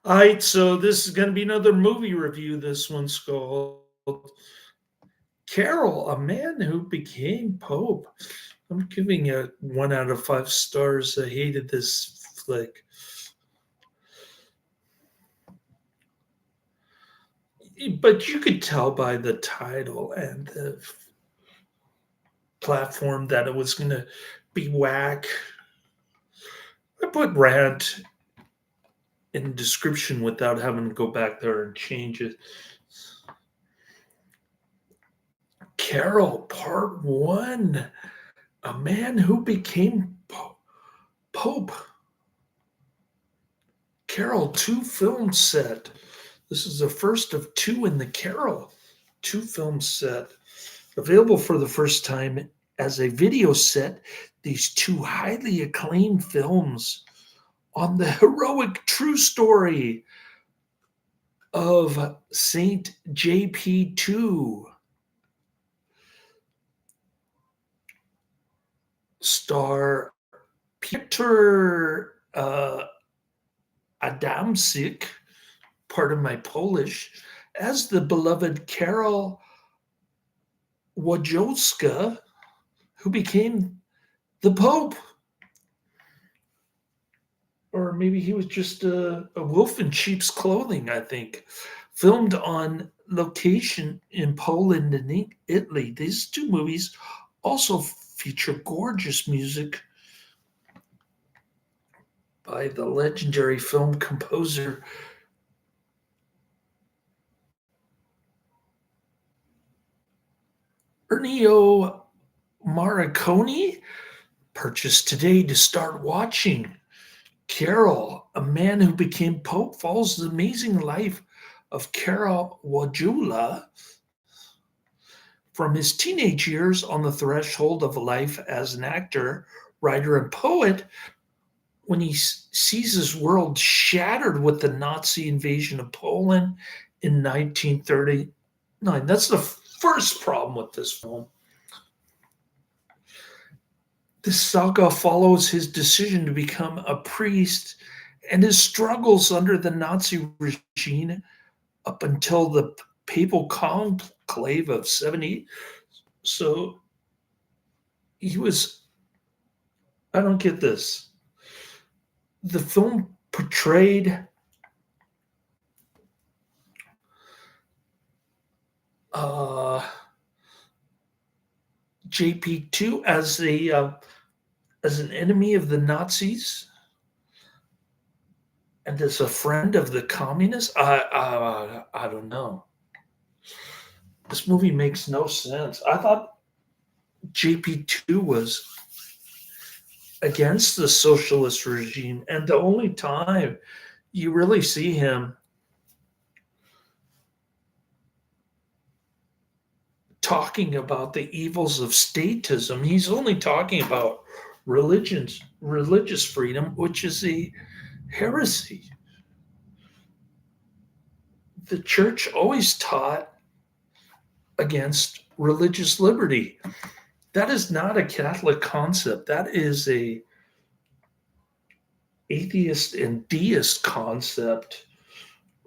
All right, so this is going to be another movie review. This one's called Karol, a man who became Pope. I'm giving it 1 out of 5 stars. I hated this flick. But you could tell by the title and the platform that it was going to be whack. I put RANT in description without having to go back there and change it. Karol, part one. A man who became Pope. Karol 2 film set. This is the first of 2 in the Karol 2 film set. Available for the first time as a video set, these 2 highly acclaimed films on the heroic true story of Saint JP2. Star Piotr Adamczyk, pardon my Polish, as the beloved Karol Wojtyła, who became the Pope. Or maybe he was just a wolf in sheep's clothing, I think. Filmed on location in Poland and Italy. These 2 movies also feature gorgeous music by the legendary film composer Ennio Morricone. Purchase today to start watching. Karol, a man who became Pope, follows the amazing life of Karol Wojtyła from his teenage years on the threshold of life as an actor, writer, and poet, when he sees his world shattered with the Nazi invasion of Poland in 1939. That's the first problem with this film. This saga follows his decision to become a priest and his struggles under the Nazi regime up until the papal conclave of 70. So he was, I don't get this. The film portrayed JP2 as an enemy of the Nazis and as a friend of the communists. I don't know. This movie makes no sense. I thought JP2 was against the socialist regime, and the only time you really see him talking about the evils of statism, he's only talking about religious freedom, which is a heresy. The church always taught against religious liberty. That is not a Catholic concept. That is a atheist and deist concept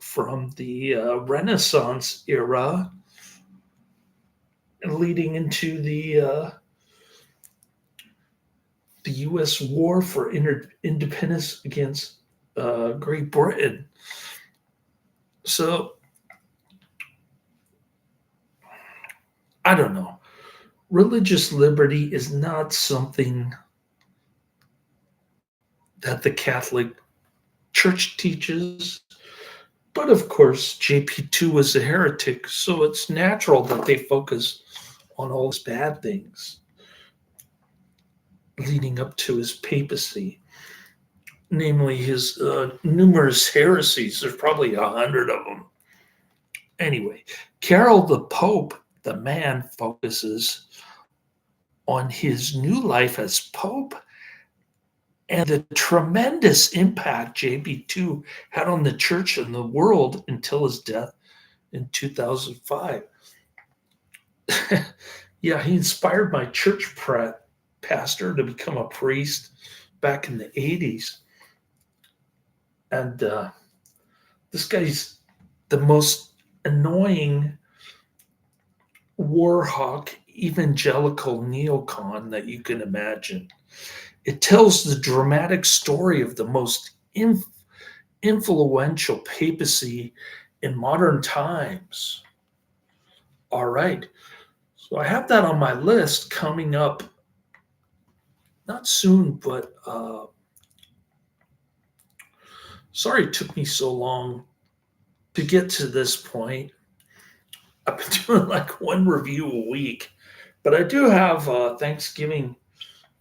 from the Renaissance era, leading into the U.S. war for independence against Great Britain. So, I don't know. Religious liberty is not something that the Catholic Church teaches. But of course, JP2 was a heretic, so it's natural that they focus on all these bad things leading up to his papacy, namely his numerous heresies. There's probably 100 of them. Anyway, Karol the Pope, the man, focuses on his new life as Pope and the tremendous impact JP2 had on the church and the world until his death in 2005. Yeah, he inspired my church pastor to become a priest back in the 80s. And This guy's the most annoying war hawk evangelical neocon that you can imagine. It tells the dramatic story of the most influential papacy in modern times. All right. So I have that on my list coming up, not soon, but sorry it took me so long to get to this point. I've been doing like one review a week, but I do have Thanksgiving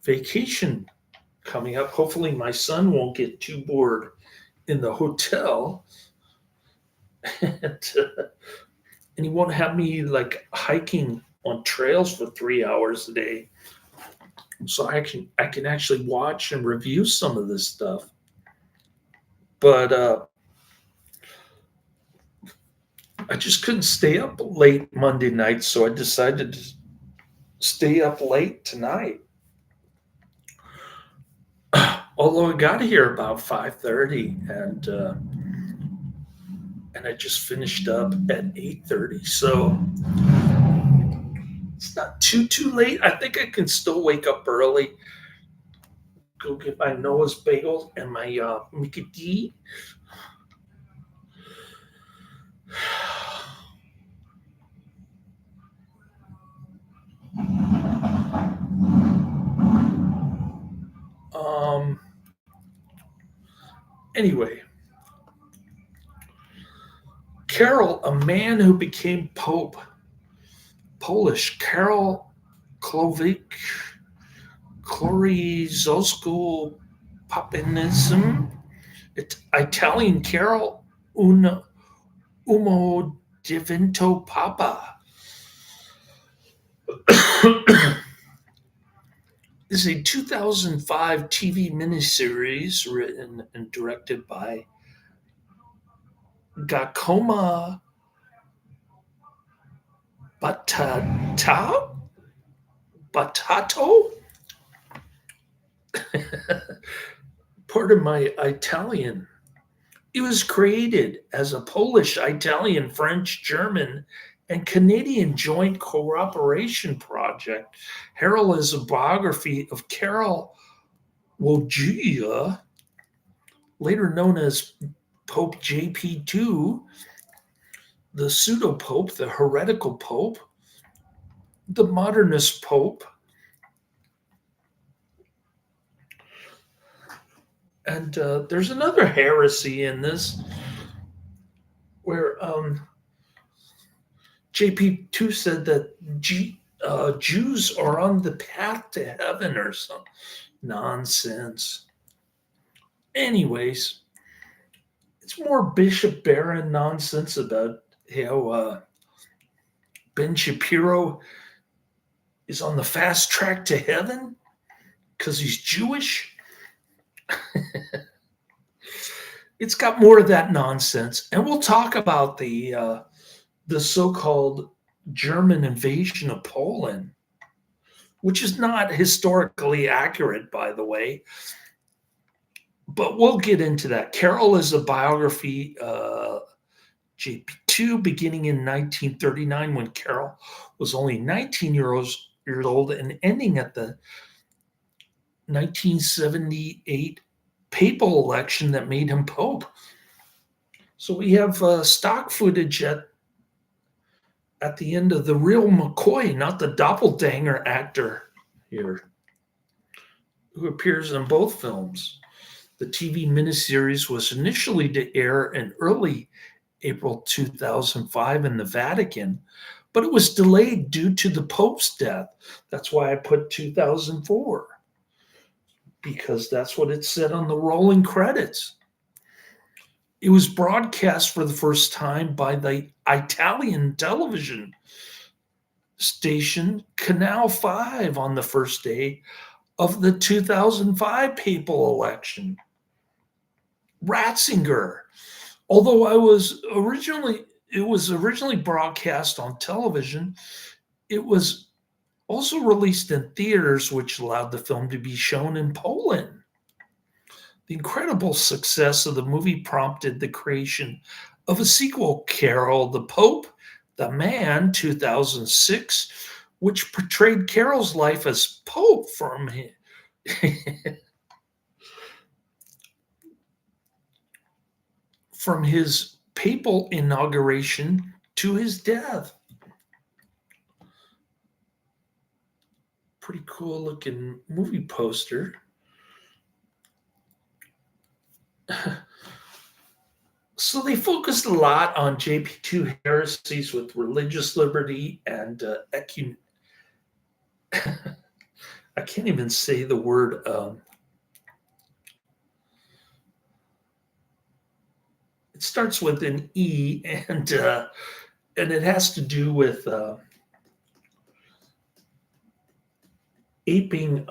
vacation coming up. Hopefully, my son won't get too bored in the hotel, and, and he won't have me like hiking on trails for 3 hours a day. So I can actually watch and review some of this stuff. But I just couldn't stay up late Monday night, so I decided to stay up late tonight. Although I got here about 5:30, and I just finished up at 8:30, so it's not too late. I think I can still wake up early, go get my Noah's bagels and my Mickey D. Um. Anyway, Karol, a man who became Pope, Polish Karol Klowik, Clorizosco Papinism, Italian Karol Umo Divento Papa. Is a 2005 TV miniseries written and directed by Gakoma Batata? Batato? Pardon my Italian. It was created as a Polish, Italian, French, German, and Canadian joint cooperation project. Karol is a biography of Karol Wojtyła, later known as Pope JP2, the pseudo pope, the heretical pope, the modernist pope. And there's another heresy in this where JP2 said that Jews are on the path to heaven or some nonsense. Anyways, it's more Bishop Barron nonsense about how Ben Shapiro is on the fast track to heaven because he's Jewish. It's got more of that nonsense, and we'll talk about the so-called German invasion of Poland, which is not historically accurate, by the way. But we'll get into that. Karol is a biography, JP2, beginning in 1939 when Karol was only 19 years old and ending at the 1978 papal election that made him pope. So we have stock footage at the end of the real McCoy, not the doppelganger actor here, who appears in both films. The TV miniseries was initially to air in early April 2005 in the Vatican, but it was delayed due to the Pope's death. That's why I put 2004, because that's what it said on the rolling credits. It was broadcast for the first time by the Italian television station Canal 5 on the first day of the 2005 papal election. Ratzinger, although it was originally broadcast on television, it was also released in theaters, which allowed the film to be shown in Poland. The incredible success of the movie prompted the creation of a sequel, Karol, the Pope, the Man, 2006, which portrayed Karol's life as Pope from his papal inauguration to his death. Pretty cool looking movie poster. So they focused a lot on JP2 heresies with religious liberty and I can't even say the word. It starts with an E, and it has to do with aping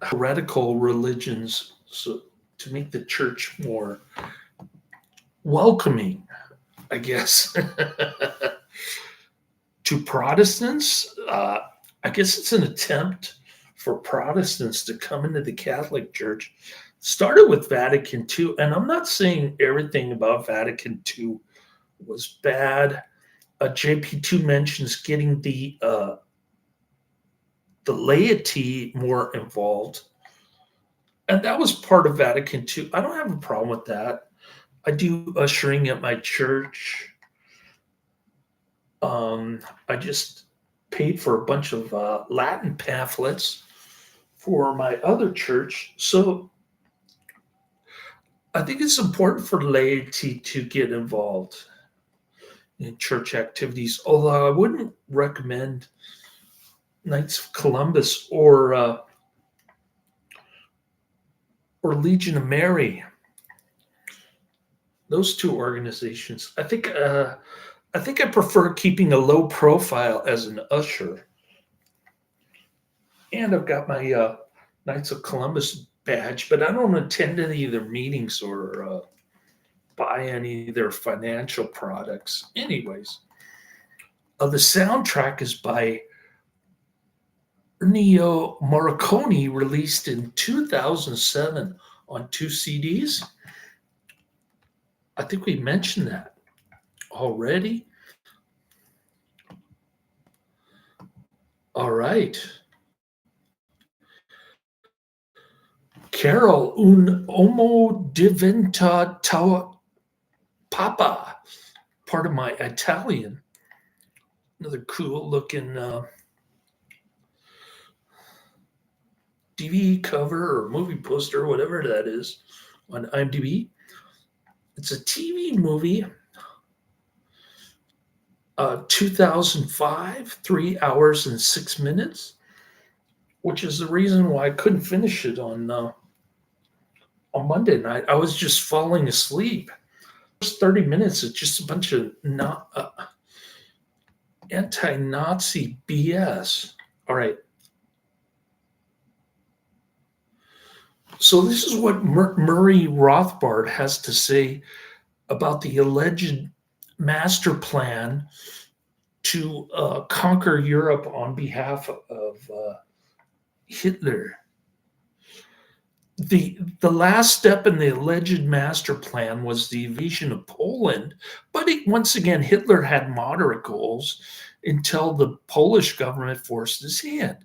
heretical religions, so to make the church more welcoming, I guess, to Protestants. I guess it's an attempt for Protestants to come into the Catholic Church. Started with Vatican II, and I'm not saying everything about Vatican II was bad. JP2 mentions getting the laity more involved, and that was part of Vatican II. I don't have a problem with that. I do ushering at my church. I just paid for a bunch of Latin pamphlets for my other church. So I think it's important for laity to get involved in church activities, although I wouldn't recommend Knights of Columbus or Legion of Mary. Those two organizations. I think I prefer keeping a low profile as an usher. And I've got my Knights of Columbus badge, but I don't attend any of their meetings or buy any of their financial products. Anyways, the soundtrack is by Ennio Morricone, released in 2007 on 2 CDs. I think we mentioned that already. All right. Karol, un uomo diventa papa, part of my Italian. Another cool looking DVD cover or movie poster, whatever that is, on IMDb. It's a TV movie, 2005, 3 hours and 6 minutes, which is the reason why I couldn't finish it on Monday night. I was just falling asleep. First 30 minutes, it's just a bunch of anti-Nazi BS. All right. So this is what Murray Rothbard has to say about the alleged master plan to conquer Europe on behalf of Hitler. The last step in the alleged master plan was the invasion of Poland, but once again, Hitler had moderate goals until the Polish government forced his hand.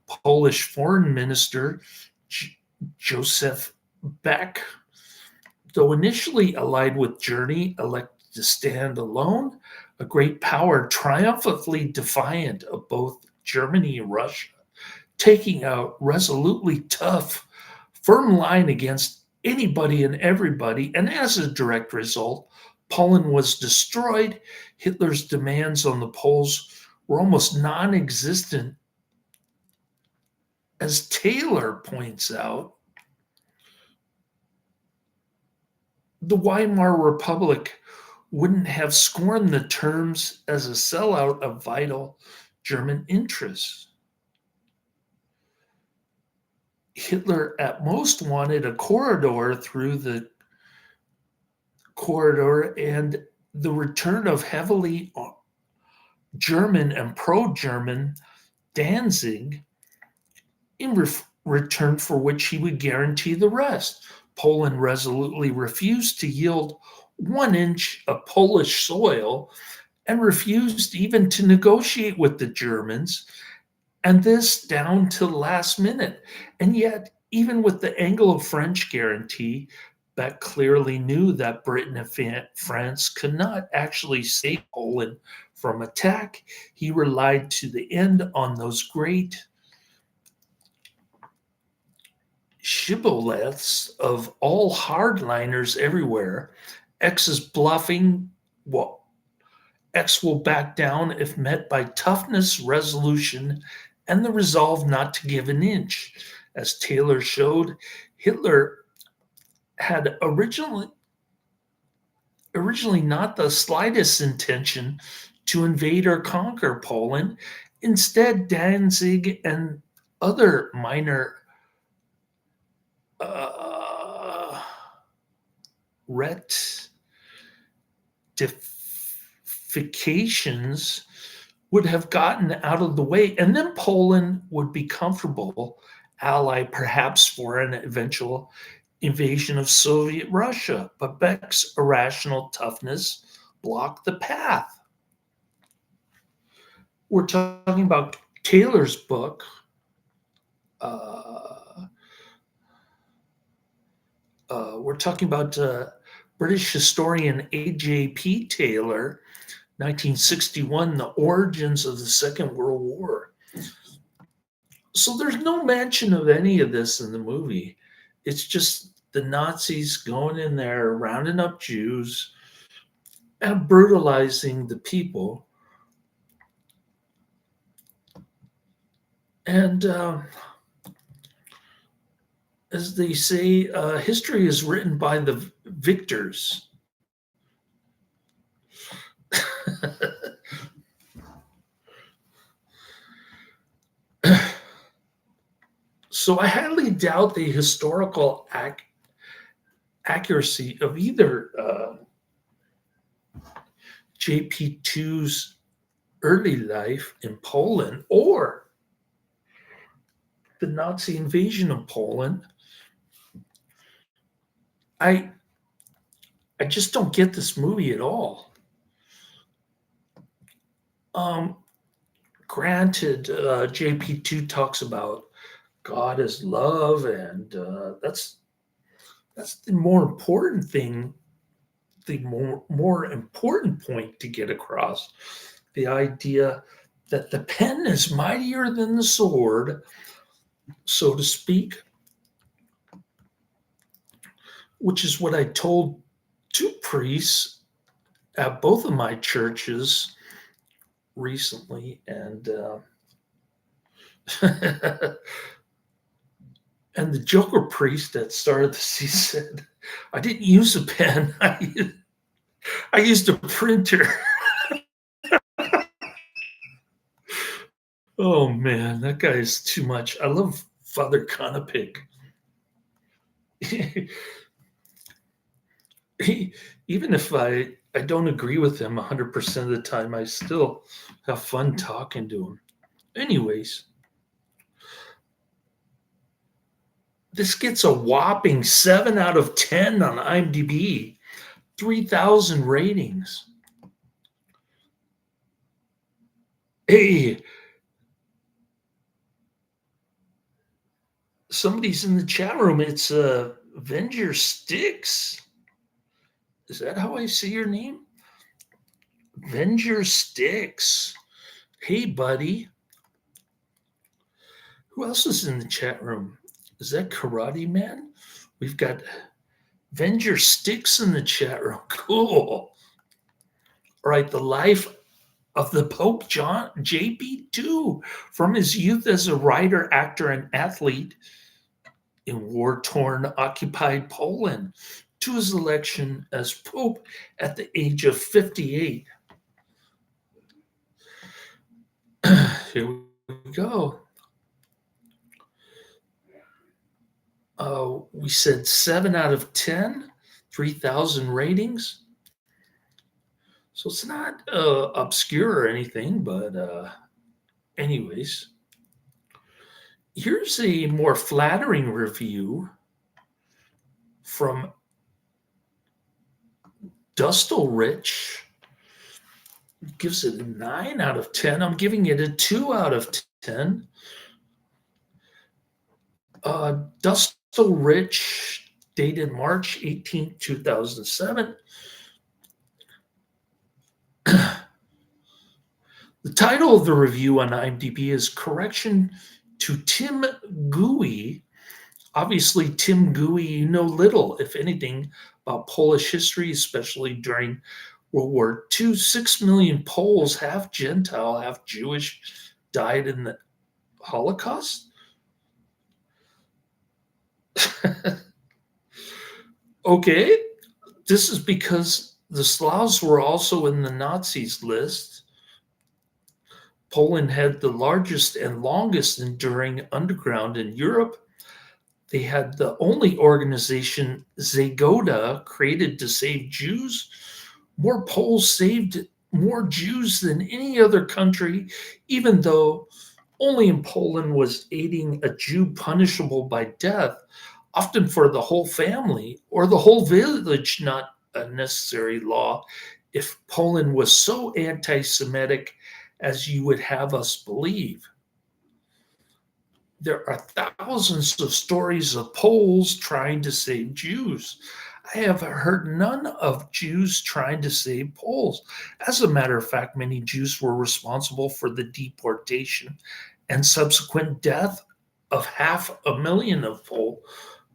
Polish Foreign Minister Józef Beck, though initially allied with Germany, elected to stand alone, a great power triumphantly defiant of both Germany and Russia, taking a resolutely tough, firm line against anybody and everybody, and as a direct result, Poland was destroyed. Hitler's demands on the Poles were almost non-existent. As Taylor points out, the Weimar Republic wouldn't have scorned the terms as a sellout of vital German interests. Hitler at most wanted a corridor through the corridor and the return of heavily German and pro-German Danzig in return for which he would guarantee the rest. Poland resolutely refused to yield 1 inch of Polish soil and refused even to negotiate with the Germans, and this down to the last minute. And yet, even with the Anglo-French guarantee, Beck clearly knew that Britain and France could not actually save Poland from attack. He relied to the end on those great shibboleths of all hardliners everywhere. X is bluffing. Well, X will back down if met by toughness, resolution, and the resolve not to give an inch. As Taylor showed, Hitler had originally not the slightest intention to invade or conquer Poland. Instead, Danzig and other minor rectifications would have gotten out of the way, and then Poland would be comfortable ally perhaps for an eventual invasion of Soviet Russia. But Beck's irrational toughness blocked the path. We're talking about Taylor's book, we're talking about British historian A.J.P. Taylor, 1961, The Origins of the Second World War. So there's no mention of any of this in the movie. It's just the Nazis going in there, rounding up Jews, and brutalizing the people. And as they say, history is written by the victors. So I highly doubt the historical accuracy of either JP2's early life in Poland or the Nazi invasion of Poland. I just don't get this movie at all. Granted, JP2 talks about God is love, and that's the more important thing, the more important point to get across. The idea that the pen is mightier than the sword, so to speak, which is what I told two priests at both of my churches recently, and and the Joker priest that started the season said, "I didn't use a pen. I used a printer." Oh man, that guy is too much. I love Father Konopik. Even if I don't agree with him 100% of the time, I still have fun talking to him. Anyways, this gets a whopping 7 out of 10 on IMDb, 3,000 ratings. Hey, somebody's in the chat room. It's Avenger Sticks. Is that how I say your name? Avenger Sticks. Hey, buddy. Who else is in the chat room? Is that Karate Man? We've got Avenger Sticks in the chat room. Cool. All right, the life of the Pope John JP2 from his youth as a writer, actor, and athlete in war-torn occupied Poland to his election as Pope at the age of 58. Here we go. We said 7 out of 10, 3,000 ratings. So it's not obscure or anything, but anyways. Here's a more flattering review from Dustelrich. Gives it a 9 out of 10. I'm giving it a 2 out of 10. Dustelrich, dated March 18th, 2007. The title of the review on IMDb is Correction to Tim Gooey. Obviously, Tim Gooey, you know little, if anything, about Polish history, especially during World War II. 6 million Poles, half Gentile, half Jewish, died in the Holocaust. Okay, this is because the Slavs were also in the Nazis list. Poland had the largest and longest enduring underground in Europe. They had the only organization, Zagoda, created to save Jews. More Poles saved more Jews than any other country, even though only in Poland was aiding a Jew punishable by death, often for the whole family or the whole village, not a necessary law, if Poland was so anti Semitic as you would have us believe. There are thousands of stories of Poles trying to save Jews. I have heard none of Jews trying to save Poles. As a matter of fact, many Jews were responsible for the deportation and subsequent death of 500,000 of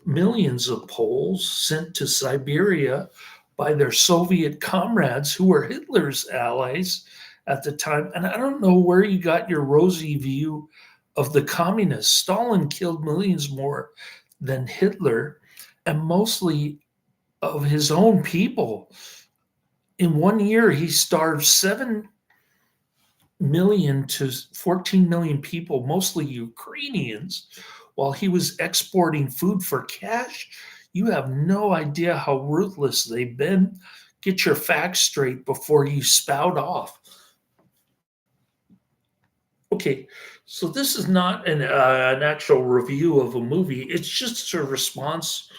millions of Poles sent to Siberia by their Soviet comrades who were Hitler's allies at the time. And I don't know where you got your rosy view of the communists. Stalin killed millions more than Hitler, and mostly of his own people. In 1 year, he starved 7 million to 14 million people, mostly Ukrainians, while he was exporting food for cash. You have no idea how ruthless they've been. Get your facts straight before you spout off. Okay, so this is not an actual review of a movie. It's just a response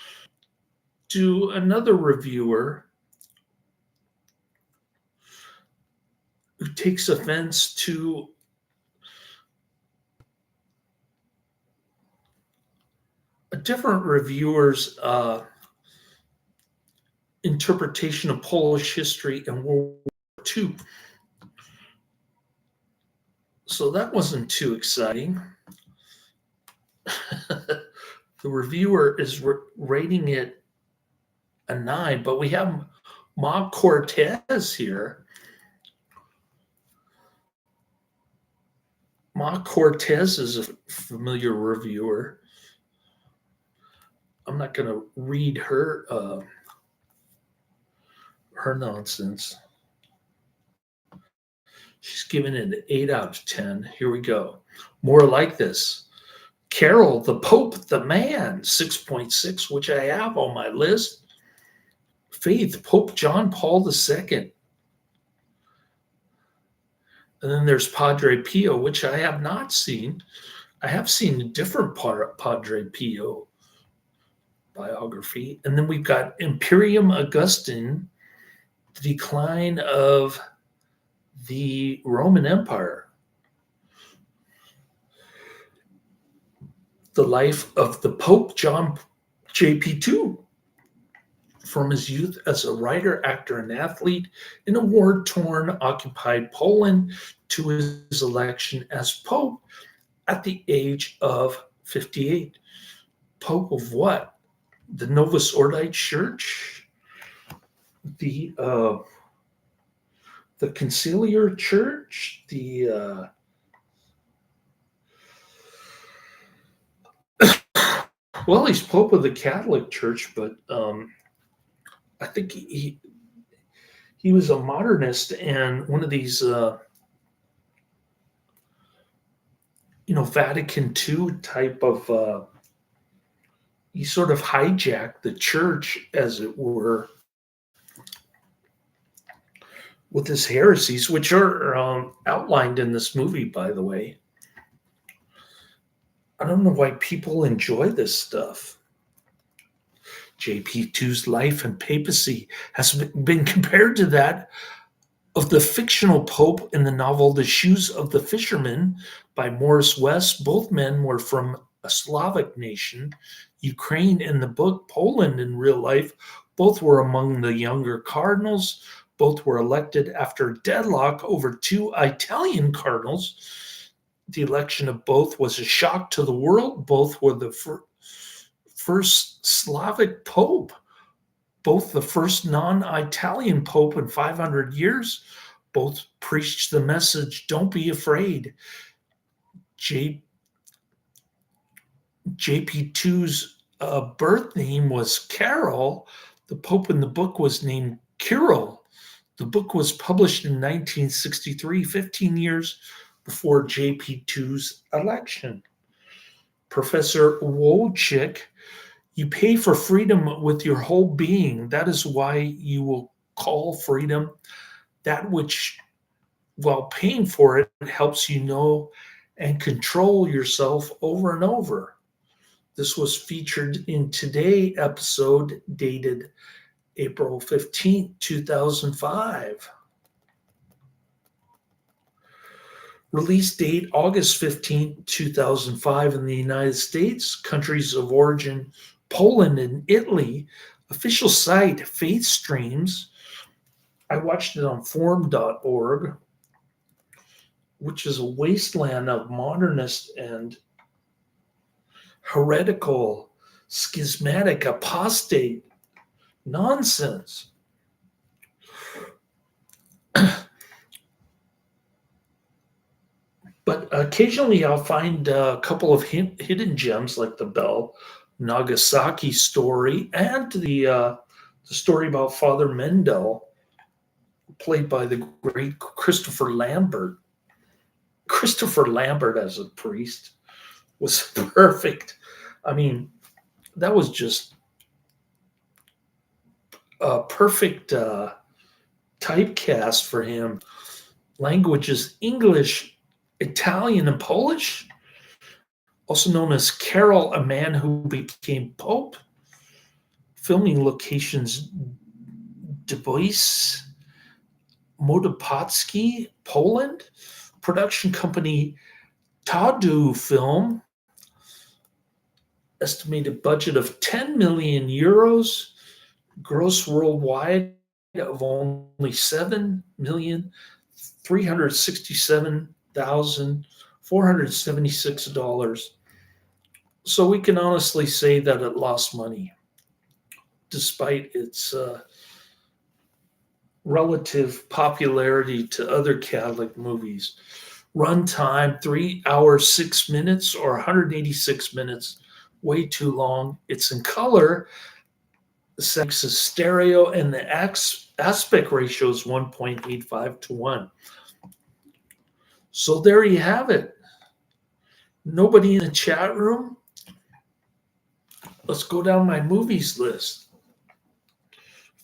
to another reviewer who takes offense to a different reviewer's interpretation of Polish history and World War II. So that wasn't too exciting. The reviewer is rating it a 9, but we have Ma Cortez here. Ma Cortez is a familiar reviewer. I'm not going to read her nonsense. She's given it an 8 out of 10. Here we go. More like this. Karol, the Pope, the Man, 6.6, which I have on my list. Faith, Pope John Paul II. And then there's Padre Pio, which I have not seen. I have seen a different Padre Pio biography. And then we've got Imperium Augustine, the decline of the Roman Empire. The life of the Pope John JP2, from his youth as a writer, actor, and athlete in a war-torn, occupied Poland to his election as Pope at the age of 58. Pope of what? The Novus Ordo Church? The Conciliar Church? Well, he's Pope of the Catholic Church, but I think he was a modernist and one of these, Vatican II type of. He sort of hijacked the church, as it were, with his heresies, which are outlined in this movie, by the way. I don't know why people enjoy this stuff. JP2's life and papacy has been compared to that of the fictional pope in the novel The Shoes of the Fisherman by Morris West. Both men were from a Slavic nation, Ukraine in the book, Poland in real life. Both were among the younger cardinals. Both were elected after deadlock over two Italian cardinals. The election of both was a shock to the world. Both were the first Slavic pope, both the first non-Italian pope in 500 years. Both preached the message, don't be afraid. JP2's birth name was Karol. The pope in the book was named Karol. The book was published in 1963, 15 years before JP2's election. Professor Wojcik, you pay for freedom with your whole being. That is why you will call freedom that which, while paying for it, helps you know and control yourself over and over. This was featured in today's episode dated April 15th, 2005. Release date August 15th, 2005 in the United States. Countries of origin Poland and Italy. Official site Faith Streams. I watched it on forum.org, which is a wasteland of modernist and heretical, schismatic, apostate nonsense. But occasionally I'll find a couple of hidden gems like the Bell Nagasaki story and the story about Father Mendel, played by the great Christopher Lambert. Christopher Lambert as a priest was perfect. I mean, that was just a perfect typecast for him. Languages English, Italian, and Polish. Also known as Karol, a man who became Pope. Filming locations Dubois, Modopocki, Poland. Production company Tadu Film. Estimated budget of 10 million euros. Gross worldwide of only 7,367,476. So we can honestly say that it lost money, despite its relative popularity to other Catholic movies. Runtime 3 hours 6 minutes or 186 minutes, way too long. It's in color. The sex is stereo, and the aspect ratio is 1.85 to 1. So there you have it. Nobody in the chat room? Let's go down my movies list.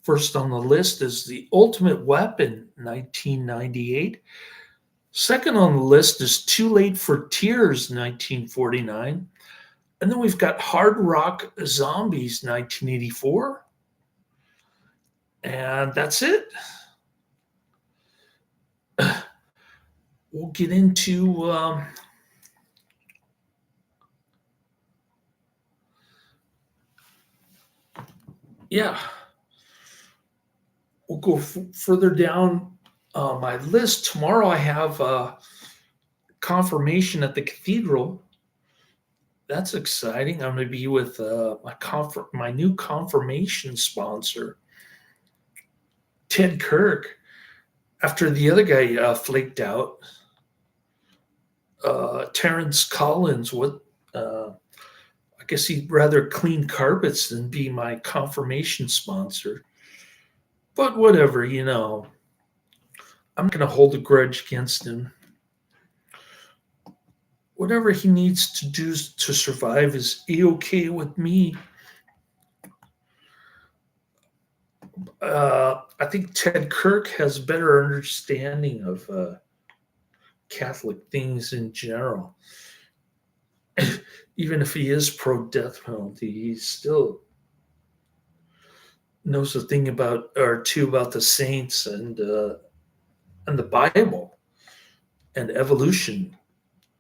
First on the list is The Ultimate Weapon, 1998. Second on the list is Too Late for Tears, 1949. And then we've got Hard Rock Zombies, 1984. And that's it. We'll get into we'll go further down my list. Tomorrow I have confirmation at the cathedral. That's exciting. I'm going to be with my new confirmation sponsor, Ted Kirk. After the other guy flaked out, Terrence Collins, I guess he'd rather clean carpets than be my confirmation sponsor. But whatever, I'm not going to hold a grudge against him. Whatever he needs to do to survive is A-okay with me. I think Ted Kirk has better understanding of Catholic things in general. even if he is pro death penalty, he still knows a thing about or two about the saints and the Bible and evolution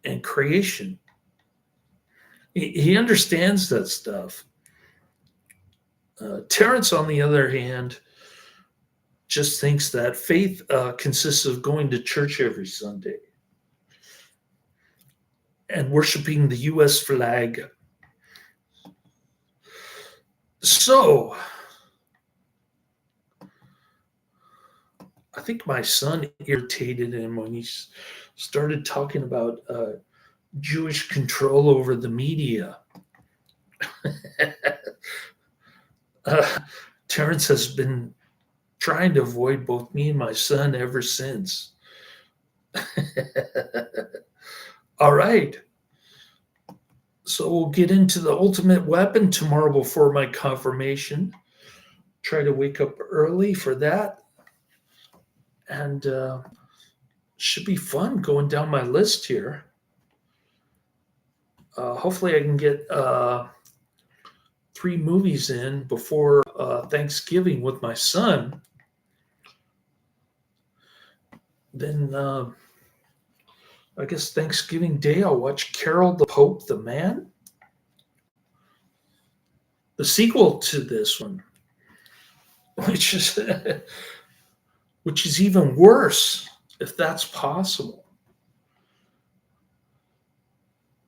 and creation. He understands that stuff. Terrence, on the other hand, just thinks that faith consists of going to church every Sunday and worshiping the U.S. flag. So, I think my son irritated him when he started talking about Jewish control over the media. Terrence has been trying to avoid both me and my son ever since. All right. So we'll get into the ultimate weapon tomorrow before my confirmation. Try to wake up early for that. And should be fun going down my list here. Hopefully I can get 3 movies in before Thanksgiving with my son. Then I guess Thanksgiving Day I'll watch Karol, the Pope, the Man. The sequel to this one, which is even worse, if that's possible.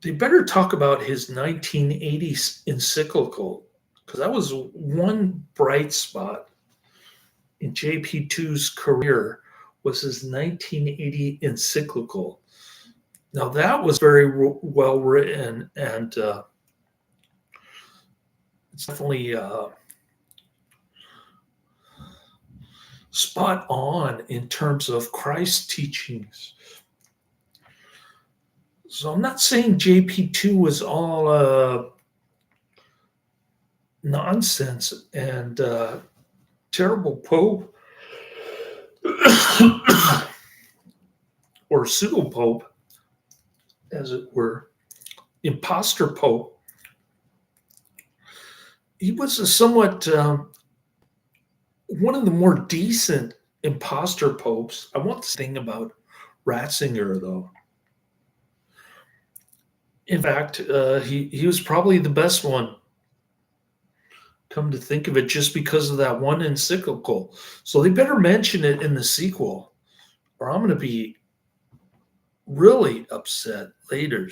They better talk about his 1980s encyclical, because that was one bright spot in JP2's career, was his 1980 encyclical. Now that was very well written, and it's definitely spot on in terms of Christ's teachings. So I'm not saying JP2 was all nonsense and terrible Pope or pseudo Pope, as it were, imposter Pope. He was a somewhat one of the more decent imposter popes. I want to thing about Ratzinger, though. In fact, he was probably the best one. Come to think of it, just because of that one encyclical. So they better mention it in the sequel, or I'm going to be really upset later.